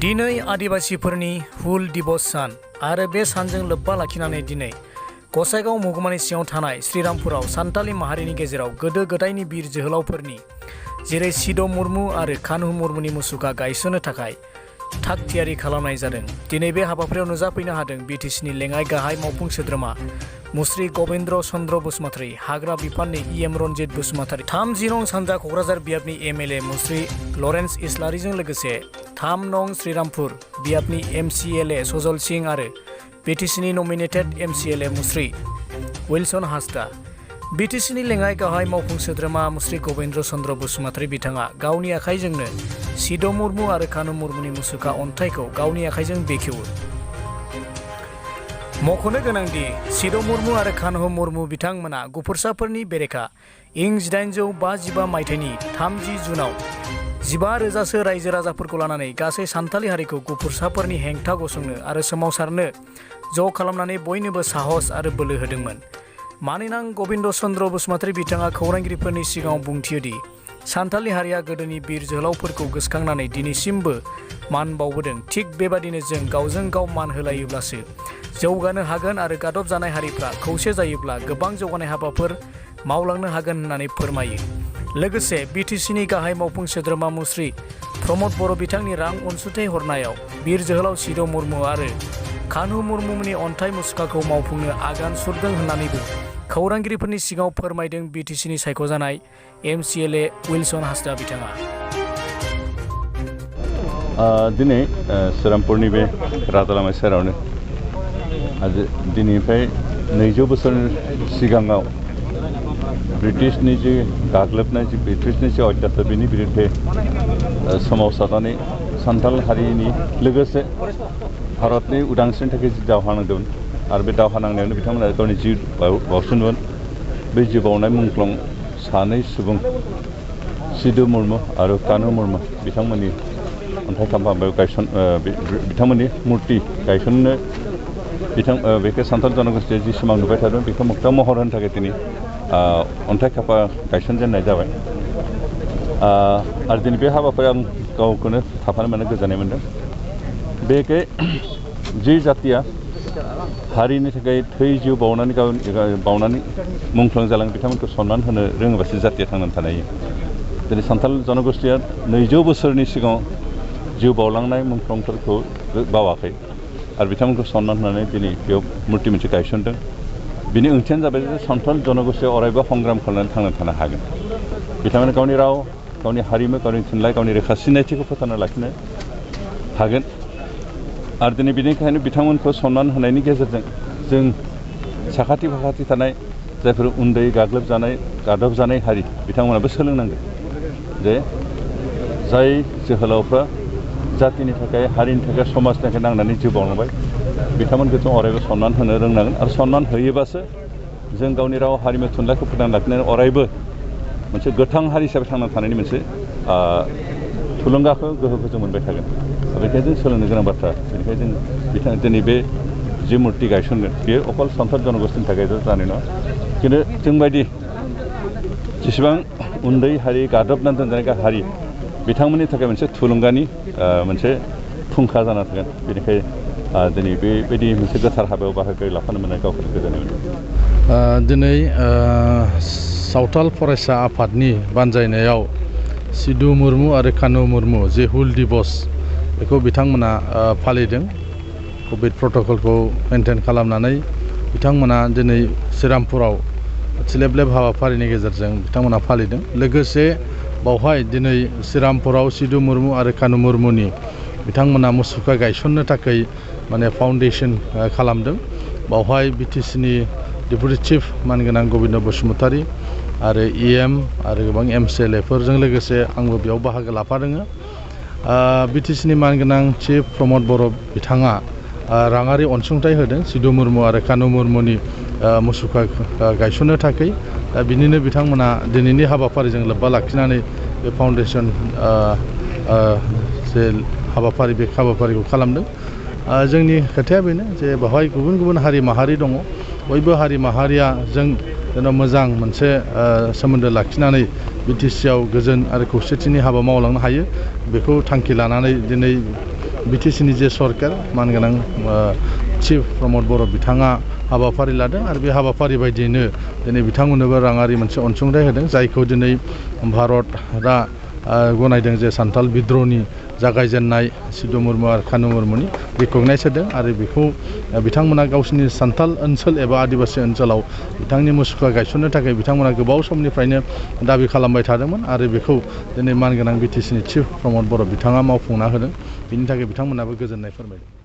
दिनै आदिबासीफोरनि हुल दिवस सान आरो बे सानजों लोब्बा लाखिनानै दिनै गसाइगाव महकुमानि सिङाव थानाय श्रीरामपुराव सान्थालि माहारिनि गेजेराव गोदो गोदायनि बिर जोहोलावफोरनि जेरै सिद' मुर्मु आरो कान्हु मुर्मुनि मुसुखा गायसननो थाखाय थाग थियारि खालामनाय जादों। दिनै बे हाबाफारियाव नुजाफैनो हादों बिटिसिनि लेङाइ गाहाय मावफुं सोद्रोमा मुस्रि गबिन्द्र चन्द्र बसुमतारी, हाग्रा बिफाननि इएम रन्जित बसुमतारी, 3 नं सानजा क'क्राझार बियाबनि एमएलए मुस्रि लरेन्स इस्लारिजों लोगोसे 3 नं श्रीरामपुर बियाबनि एमसिएलए सजल सिंह आरो बिटिसिनि नमिनेटेड एमसिएलए मुस्रि उइलसन हासदा। बिटिसिनि लेङाइ गाहाय मावफुं सोद्रोमा मुस्रि गबिन्द्र चन्द्र बसुमतारी बिथाङा गावनि आखाइजोंनो सिद' मुर्मु आरो कान्हु मुर्मुनि मुसुखा अन्थाइखौ गावनि आखाइजों बेखेवो। मख'नो गोनांदि सिद' मुर्मु आरो कान्हु मुर्मु बिथांमोना गुफुरसाफोरनि बेरेखा इं 1855 मायथाइनि 30 जुनाव 15,000सो रायजो राजाफोरखौ लानानै गासै सान्थालि हारिखौ गुफुरसाफोरनि हेंथा गसंनो आरो सोमावसारनो ज' खालामनानै बयनोबो साहस आरो बोलो होदोंमोन। मानिनां गबिन्द्र चन्द्र बसुमतारी बिथाङा खौरांगिरिफोरनि सिगाङाव बुंथियोदि सान्थालि हारिया गोदोनि बिर जोहोलावफोरखौ गोसोखांनानै दिनैसिमबो मान बावबोदों। थिग बेबादिनो जों गावजों गाव मान होलायोब्लासो जौगानो हागोन आरो गादब जानाय हारिफ्रा खौसे जायोब्ला गोबां जौगानाय हाबाफोर मावलांनो हागोन होननानै फोरमायो। लोगोसे बिटिसिनि गाहाय मावफुं सोद्रोमा मुस्रि प्रमद बर' बिथांनि रां अनसुंथाइ हरनायाव बिर जोहोलाव सिद' मुर्मु आरो कान्हु मुर्मुनि अन्थाइ मुसुखाखौ मावफुंनो आगान सुरदों होननानैबो खौरांगिरिफोरनि सिगाङाव फोरमायदों बिटिसिनि सायख'जानाय एमसिएलए उइलसन हासदा बिथाङा। दिनै श्रीरामपुरनि बे राजालामा सेरावनो दिनैनिफ्राय 200 बोसोर सिगाङाव ब्रिटिशनि जि गाग्लोबनाय ब्रिटिशनि जि अत्याचार बेनि बिरुद्धे सोमावसारनानै सान्थाल हारिनि लोगोसे भारतनि उदांस्रिनि थाखाय जि दावहा नांदोंमोन आरो बे दावहा नांनायावनो बिथांमोना गावनि जिउ बाउसोमदोंमोन। बे जिउ बाउनाय मुंख्लं सानै सुबुं सिद' मुर्मु आरो कान्हु मुर्मु बिथांमोननि अन्थाइ खाम्फा बिथांमोननि मुर्ति गायसननो बेखौ सान्थाल जनगोष्ठीया जि सिमां नुबाय थादों बेखौ मोगथां महर होनो थाखाय दिनै अन्थाइ खाम्फा गायसनजेननाय जाबाय। आरो दिनै बे हाबाफारियाव आं गावखौनो थाफानो मोननो गोजोननाय मोन्दों। बेखे जि जातिया हारिनि थाखाय थै जिउ बावनानै मुंख्लं जालाङो बिथांमोनखौ सनमान होनो रोङोबासो जातिया थांनानै थानो हायो। दिनै सान्थाल जनगोष्ठीया 200 बोसोरनि सिगाङाव जिउ बावलांनाय मुंख्लंफोरखौ बावाखै आरो बिथांमोनखौ सनमान होनानै दिनै बेयाव मुर्ति मोनसे गायसनदों। बिनि ओंथियानो जाबाय जे सान्थाल जनगोष्ठीया अरायबो संग्राम खालामनानै थांनानै थानो हागोन। बिथांमोना गावनि राव, गावनि हारिमु, गावनि थुनलाइ, गावनि रोखा सिनायथिखौ फोथांना लाखिनो हागोन। आरो दिनै बेनिखायनो बिथांमोनखौ सनमान होनायनि गेजेरजों जों साखाथि फाखाथि थानाय जायफोर उन्दै गादब जानाय हारि बिथांमोनाबो सोलोंनांगोन जे जाय जोहोलावफ्रा जातिनि थाखाय हारिनि थाखाय समाजनि थाखाय नांनानै जिउ बावलांबाय बिथांमोनखौ जों अरायबो सनमान होनो रोंनांगोन आरो सनमान होयोबासो जों गावनि राव हारिमु थुनलाइखौ फोथांना लाखिनानै अरायबो मोनसे गोथां हारि हिसाबै थांना थानायनि मोनसे थुलुंगाखौ गोहोखौ जों मोनबाय थागोन। बेनिखायनो जों सोलोंनो गोनां बाथ्रा। बेनिखायनो दिनै बे जि मुर्ति गायसनगोन बेयो अकल सान्थाल जनगोष्ठीनि थाखायल' जानाय नङा, खिन्थु जोंबायदि जेसेबां उन्दै हारि गादबनानै दोनजानाय हारि बिथांमोननि थाखाय मोनसे थुलुंगानि मोनसे फुंखा जाना थागोन। बेनिखायनो दिनै बेबायदि मोनसे गोथार हाबायाव बाहागो लाफानो मोननाय गावखौनो गोजोननाय मोनो। दिनै सावथाल फरायसा आफादनि बानजायनायाव सिद' मुर्मु आरो कान्हु मुर्मु जे हुल दिवस बेखौ बिथांमोना फालिदों। कभिड प्रट'कलखौ मेनटेन खालामनानै बिथांमोना दिनै श्रीरामपुराव सिलेब्लेब हाबाफारिनि गेजेरजों बिथांमोना फालिदों। लोगोसे बावहाय दिनै श्रीरामपुराव सिद' मुर्मु आरो कान्हु मुर्मुनि बिथांमोना मुसुखा गायसननो थाखाय माने फाउन्डेसन खालामदों। बावहाय बिटिसिनि डेपुटि चिफ मानगोनां गबिन्द्र बसुमतारी आरो इएम आरो गोबां एमसिएलएफोरजों लोगोसे आंबो बेयाव बाहागो लाफादों। बिटिसिनि मानगोनां चिफ प्रमद बर' बिथाङा राङारि अनसुंथाइ होदों सिद' मुर्मु आरो कान्हु मुर्मुनि मुसुखा गायसननो थाखाय। दा बिनिनो बिथांमोना दिनैनि हाबाफारिजों लोब्बा लाखिनानै बे फाउन्डेसन जे हाबाफारि बे हाबाफारिखौ खालामदों। जोंनि खोथाया बेनो जे बेवहाय गुबुन गुबुन हारि माहारि दङ। बयबो हारि माहारिया जों जेन' मोजां मोनसे सोमोन्दो लाखिनानै बिटिसिआव गोजोन आरो खौसेथिनि हाबा मावलांनो हायो बेखौ थांखि लानानै दिनै बिटिसिनि जे सरकार मानगोनां चिफ प्रमद बर' बिथाङा हाबाफारि लादों आरो बे हाबाफारि बायदियैनो दिनै बिथांमोननोबो राङारि मोनसे अनसुंथाइ होदों जायखौ दिनै भारतआ गनायदों जे सान्थाल बिद्र'हनि जागायजेननाय सिधु मुर्मु आरो कानु मुर्मुनि रिकगनाइज होदों आरो बेखौ बिथांमोना गावसिनि सान्थाल ओनसोल एबा आदिबासि ओनसोलाव बिथांनि मुसुखा गायसननो थाखाय बिथांमोना गोबाव समनिफ्रायनो दाबि खालामबाय थादोंमोन आरो बेखौ दिनै मानगोनां बिटिसिनि चिफ प्रमद बर' बिथाङा मावफुंना होदों बिनि थाखाय बिथांमोनाबो गोजोननाय फोरमायदों।